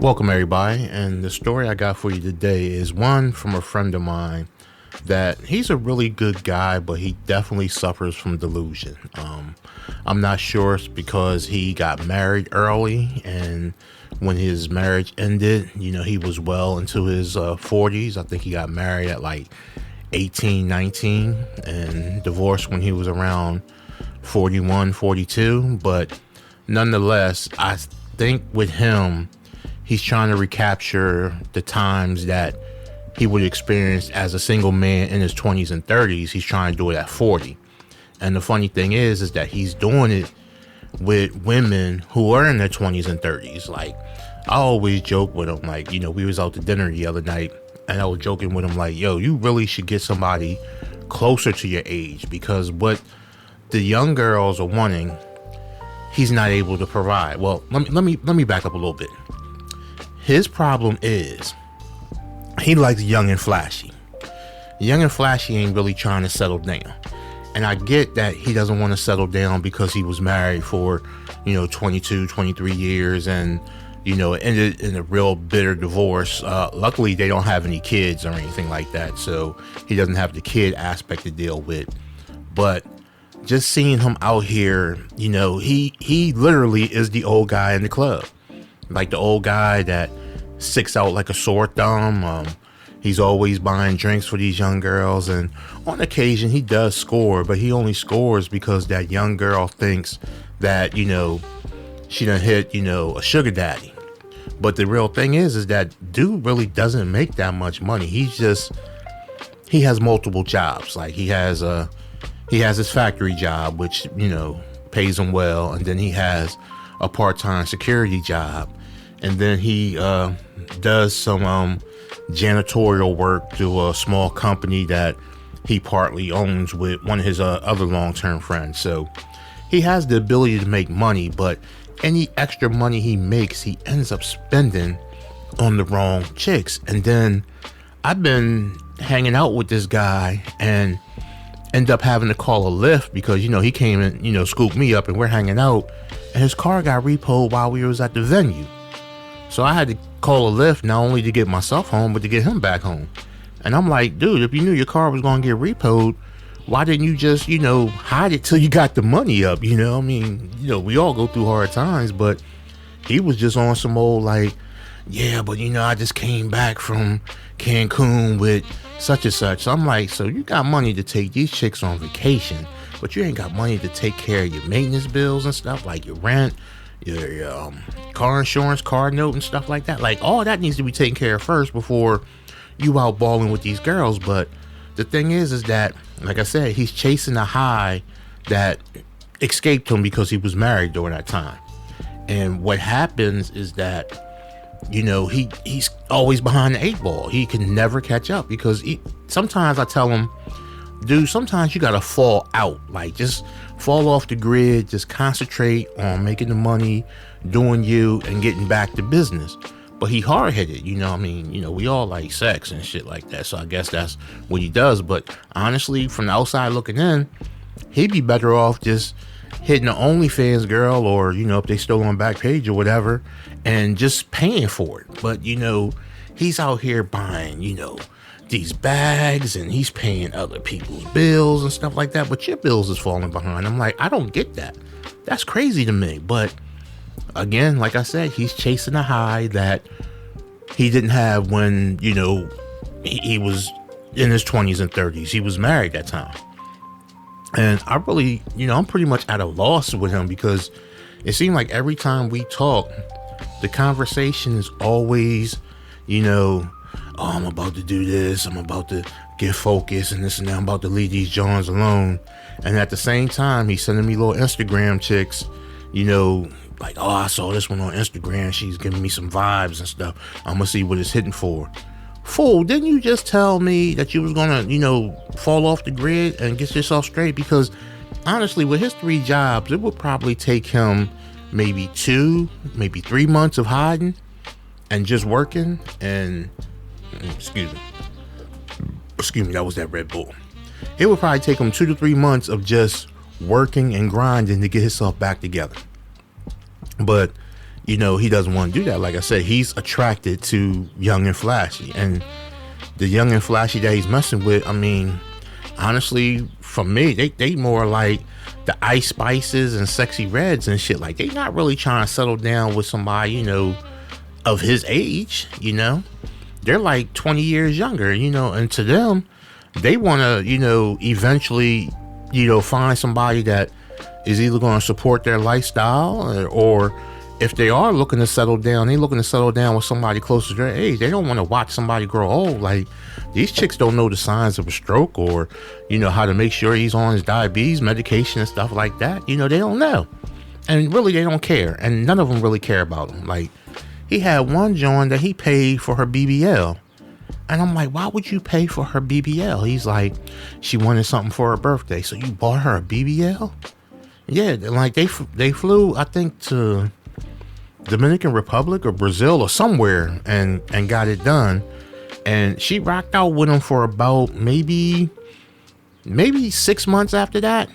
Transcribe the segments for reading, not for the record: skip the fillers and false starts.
Welcome, everybody. And the story I got for you today is one from a friend of mine that he's a really good guy, but he definitely suffers from delusion. I'm not sure it's because he got married early, and when his marriage ended, he was well into his 40s. I think he got married at like 18, 19, and divorced when he was around 41, 42. But nonetheless, I think with him, he's trying to recapture the times that he would experience as a single man in his 20s and 30s. He's trying to do it at 40. And the funny thing is that he's doing it with women who are in their 20s and 30s. Like, I always joke with him, like, we was out to dinner the other night, and I was joking with him, like, yo, you really should get somebody closer to your age, because what the young girls are wanting, he's not able to provide. Well, let me back up a little bit. His problem is he likes young and flashy. Young and flashy ain't really trying to settle down. And I get that he doesn't want to settle down because he was married for, 22, 23 years and, it ended in a real bitter divorce. Luckily, they don't have any kids or anything like that. So he doesn't have the kid aspect to deal with. But just seeing him out here, he literally is the old guy in the club. Like the old guy that sticks out like a sore thumb. He's always buying drinks for these young girls, and on occasion he does score, but he only scores because that young girl thinks that she done hit a sugar daddy. But the real thing is that dude really doesn't make that much money. He has multiple jobs. Like he has his factory job, which pays him well, and then he has a part-time security job. And then he does some janitorial work through a small company that he partly owns with one of his other long-term friends. So he has the ability to make money, but any extra money he makes, he ends up spending on the wrong chicks. And then I've been hanging out with this guy and end up having to call a Lyft because, he came and, scooped me up, and we're hanging out, and his car got repoed while we was at the venue. So I had to call a Lyft, not only to get myself home, but to get him back home. And I'm like, dude, if you knew your car was going to get repoed, why didn't you just, hide it till you got the money up? We all go through hard times, but he was just on some old like, yeah, but I just came back from Cancun with such and such. So I'm like, so you got money to take these chicks on vacation, but you ain't got money to take care of your maintenance bills and stuff, like your rent, your car insurance, car note, and stuff like that. Like, all that needs to be taken care of first before you out balling with these girls. But the thing is that, like I said, he's chasing a high that escaped him because he was married during that time. And what happens is that, he's always behind the 8 ball. He can never catch up because sometimes I tell him, dude, sometimes you gotta fall out. Like, just fall off the grid, just concentrate on making the money, doing you, and getting back to business. But he hard-headed, we all like sex and shit like that, so I guess that's what he does. But honestly, from the outside looking in, he'd be better off just hitting the OnlyFans girl, or if they still on Backpage or whatever, and just paying for it. But he's out here buying these bags, and he's paying other people's bills and stuff like that, but your bills is falling behind. I'm like, I don't get that. That's crazy to me. But again, like I said, he's chasing a high that he didn't have when he was in his 20s and 30s. He was married that time. And I really, I'm pretty much at a loss with him, because it seemed like every time we talk, the conversation is always, oh, I'm about to do this, I'm about to get focused and this and that, I'm about to leave these Johns alone. And at the same time, he's sending me little Instagram chicks, like, oh, I saw this one on Instagram, she's giving me some vibes and stuff, I'm gonna see what it's hitting for. Fool, didn't you just tell me that you was gonna, fall off the grid and get yourself straight? Because honestly, with his 3 jobs, it would probably take him maybe 2, maybe 3 months of hiding and just working. And excuse me, that was that Red Bull. It would probably take him 2 to 3 months of just working and grinding to get himself back together. But he doesn't want to do that. Like I said, he's attracted to young and flashy, and the young and flashy that he's messing with, I mean, honestly, for me, they more like the Ice Spices and Sexy Reds and shit. Like, they not really trying to settle down with somebody, of his age. They're like 20 years younger, and to them, they want to, eventually, find somebody that is either going to support their lifestyle, or if they are looking to settle down, they looking to settle down with somebody close to their age. They don't want to watch somebody grow old. Like, these chicks don't know the signs of a stroke, or, how to make sure he's on his diabetes medication and stuff like that. They don't know. And really, they don't care. And none of them really care about him. Like, he had one joint that he paid for her BBL. And I'm like, why would you pay for her BBL? He's like, she wanted something for her birthday. So you bought her a BBL? Yeah, like they flew, I think, to Dominican Republic or Brazil or somewhere and got it done. And she rocked out with him for about maybe 6 months after that.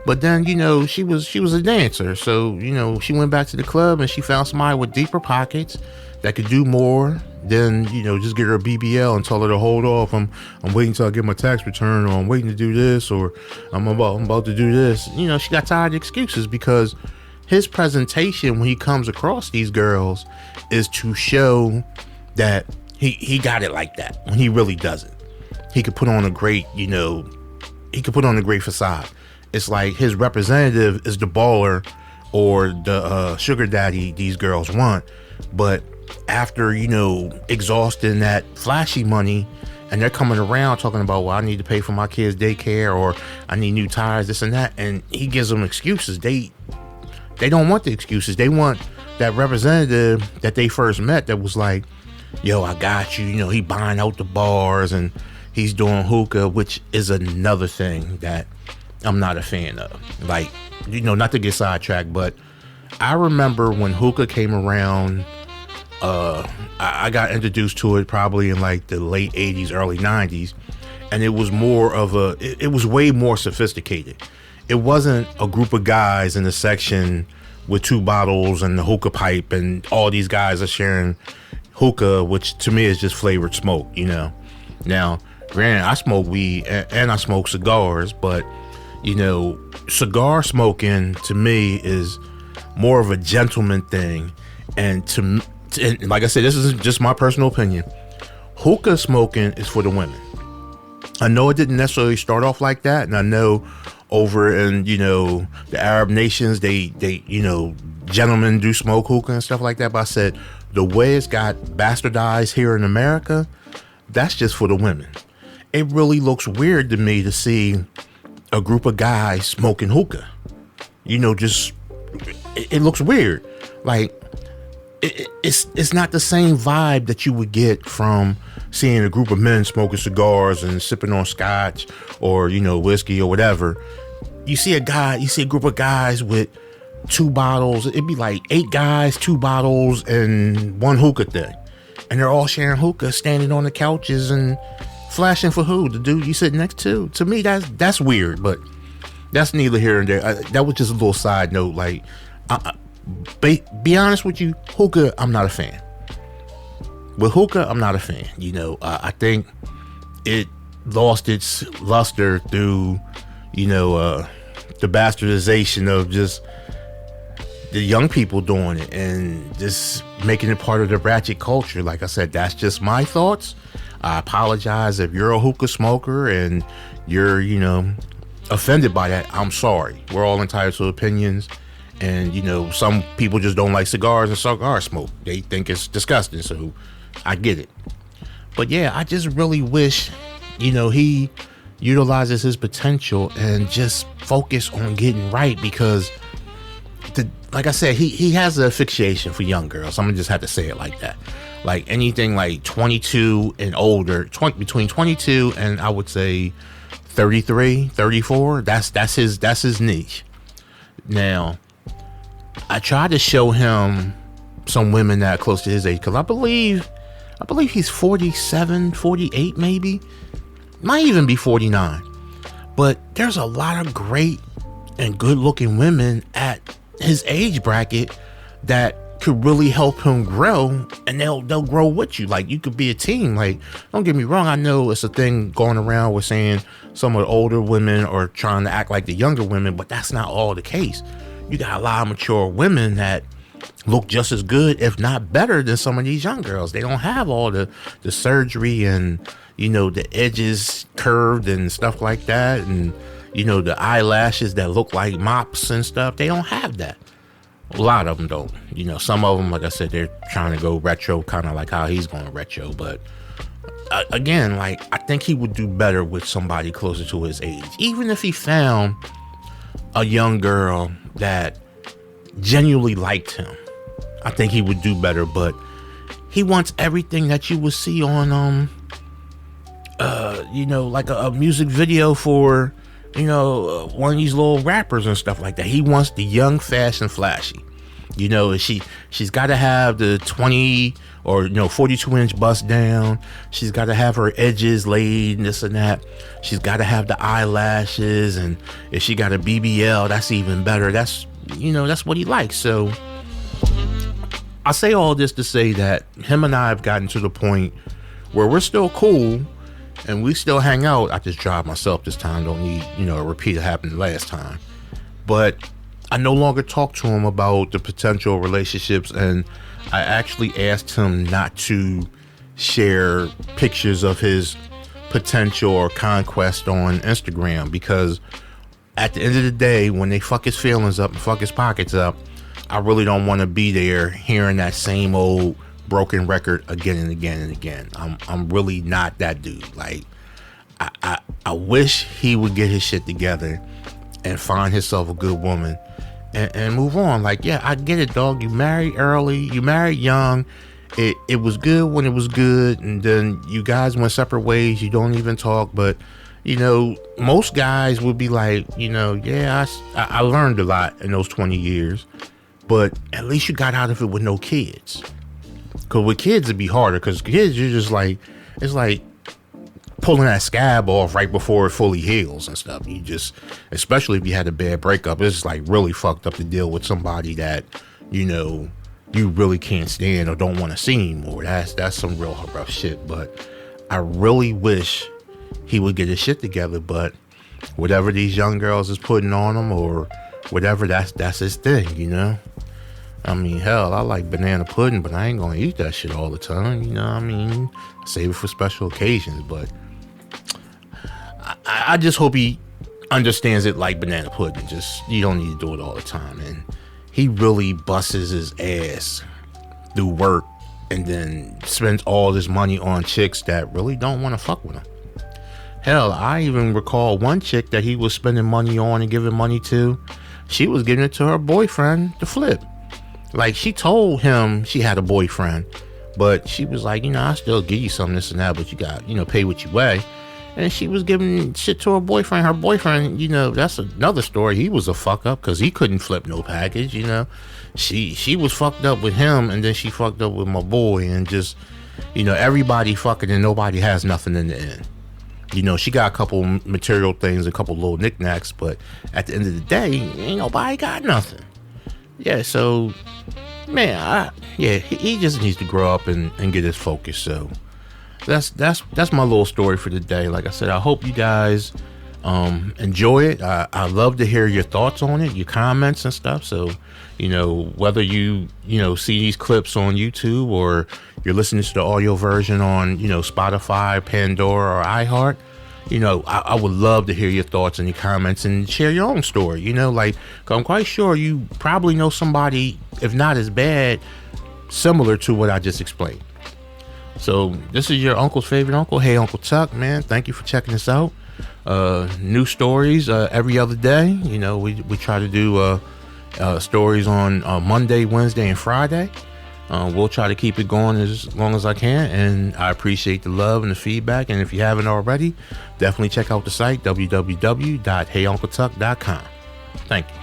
But then, she was a dancer. So, she went back to the club and she found somebody with deeper pockets that could do more than, just get her a BBL and tell her to hold off. I'm waiting till I get my tax return, or I'm waiting to do this, or I'm about to do this. She got tired of excuses, because his presentation when he comes across these girls is to show that he got it like that, when he really doesn't. He could put on a great, facade. It's like his representative is the baller or the sugar daddy these girls want. But after, exhausting that flashy money, and they're coming around talking about, well, I need to pay for my kids' daycare, or I need new tires, this and that, and he gives them excuses. They don't want the excuses. They want that representative that they first met that was like, yo, I got you. He buying out the bars and he's doing hookah, which is another thing that I'm not a fan of. Like, not to get sidetracked, but I remember when hookah came around, I got introduced to it probably in like the late 80s, early 90s. And it was more of it was way more sophisticated. It wasn't a group of guys in the section with 2 bottles and the hookah pipe, and all these guys are sharing hookah, which to me is just flavored smoke, Now, granted, I smoke weed and I smoke cigars, but, cigar smoking to me is more of a gentleman thing. And and like I said, this is just my personal opinion. Hookah smoking is for the women. I know it didn't necessarily start off like that, and I know over in, the Arab nations, they gentlemen do smoke hookah and stuff like that. But I said, the way it's got bastardized here in America, that's just for the women. It really looks weird to me to see a group of guys smoking hookah. It looks weird. Like, it's not the same vibe that you would get from seeing a group of men smoking cigars and sipping on scotch or, whiskey or whatever. You see a group of guys with 2 bottles. It'd be like 8 guys, 2 bottles, and 1 hookah thing. And they're all sharing hookah, standing on the couches and flashing for who? The dude you sit next to? To me, that's weird, but that's neither here nor there. That was just a little side note. Like, be honest with you, hookah, I'm not a fan. With hookah, I'm not a fan. I think it lost its luster through, the bastardization of just the young people doing it and just making it part of the ratchet culture. Like I said, that's just my thoughts. I apologize if you're a hookah smoker and you're, offended by that. I'm sorry. We're all entitled to opinions. And, some people just don't like cigars and cigar smoke. They think it's disgusting. So I get it. But yeah, I just really wish, he utilizes his potential and just focus on getting right, because like I said, he has a fixation for young girls. I'm gonna just have to say it like that. Like anything like 22 and older, between 22 and I would say 33, 34, that's his niche. Now, I tried to show him some women that are close to his age, because I believe he's 47, 48 maybe. Might even be 49. But there's a lot of great and good looking women at his age bracket that could really help him grow, and they'll grow with you. Like, you could be a team. Like, don't get me wrong, I know it's a thing going around with saying some of the older women are trying to act like the younger women, but that's not all the case. You got a lot of mature women that look just as good, if not better, than some of these young girls. They don't have all the surgery and, you know, the edges curved and stuff like that, and, you know, the eyelashes that look like mops and stuff. They don't have that. A lot of them don't. You know, some of them, like I said, they're trying to go retro, kind of like how he's going retro. But again, like, I think he would do better with somebody closer to his age. Even if he found a young girl that genuinely liked him, I think he would do better. But he wants everything that you would see on, you know, like a music video for, you know, one of these little rappers and stuff like that. He wants the young, fast, and flashy. You know, she's got to have the 20 or, you know, 42-inch bust down. She's got to have her edges laid and this and that. She's got to have the eyelashes, and if she got a BBL, that's even better. That's, you know, that's what he likes. So I say all this to say that him and I have gotten to the point where we're still cool, and we still hang out. I just drive myself this time. Don't need, you know, a repeat that happened last time. But I no longer talk to him about the potential relationships, and I actually asked him not to share pictures of his potential or conquest on Instagram, because at the end of the day, when they fuck his feelings up and fuck his pockets up, I really don't want to be there hearing that same old broken record again and again and again. I'm really not that dude. Like, I wish he would get his shit together and find himself a good woman and move on. Like, yeah, I get it, dog. You married early, you married young. It was good when it was good, and then you guys went separate ways. You don't even talk. But, you know, most guys would be like, you know, yeah, I learned a lot in those 20 years, but at least you got out of it with no kids. Because with kids, it'd be harder. Because kids, you're just like, it's like pulling that scab off right before it fully heals and stuff. You just, especially if you had a bad breakup, it's like really fucked up to deal with somebody that, you know, you really can't stand or don't want to see anymore. That's some real rough shit. But I really wish he would get his shit together. But whatever these young girls is putting on him or whatever, that's his thing, you know. I mean, hell, I like banana pudding, but I ain't gonna eat that shit all the time. You know what I mean? Save it for special occasions. But I just hope he understands it like banana pudding. Just, you don't need to do it all the time. And he really busts his ass through work and then spends all his money on chicks that really don't want to fuck with him. Hell, I even recall one chick that he was spending money on and giving money to. She was giving it to her boyfriend to flip. Like, she told him she had a boyfriend, but she was like, you know, I still give you some this and that, but you got, you know, pay what you weigh. And she was giving shit to her boyfriend. Her boyfriend, you know, that's another story. He was a fuck up because he couldn't flip no package, you know. She was fucked up with him, and then she fucked up with my boy, and just, you know, everybody fucking and nobody has nothing in the end. You know, she got a couple material things, a couple little knickknacks, but at the end of the day, ain't nobody got nothing. Yeah, so, man, he just needs to grow up and get his focus. So that's my little story for the day. Like I said, I hope you guys enjoy it. I love to hear your thoughts on it, your comments and stuff. So, you know, whether you know, see these clips on YouTube or you're listening to the audio version on, you know, Spotify, Pandora, or iHeart, you know, I would love to hear your thoughts and your comments and share your own story. You know, like, 'cause I'm quite sure you probably know somebody, if not as bad, similar to what I just explained. So this is your uncle's favorite uncle. Hey, Uncle Tuck, man, thank you for checking us out. New stories every other day. You know, we try to do stories on Monday, Wednesday, and Friday. We'll try to keep it going as long as I can, and I appreciate the love and the feedback. And if you haven't already, definitely check out the site www.heyuncletuck.com. Thank you.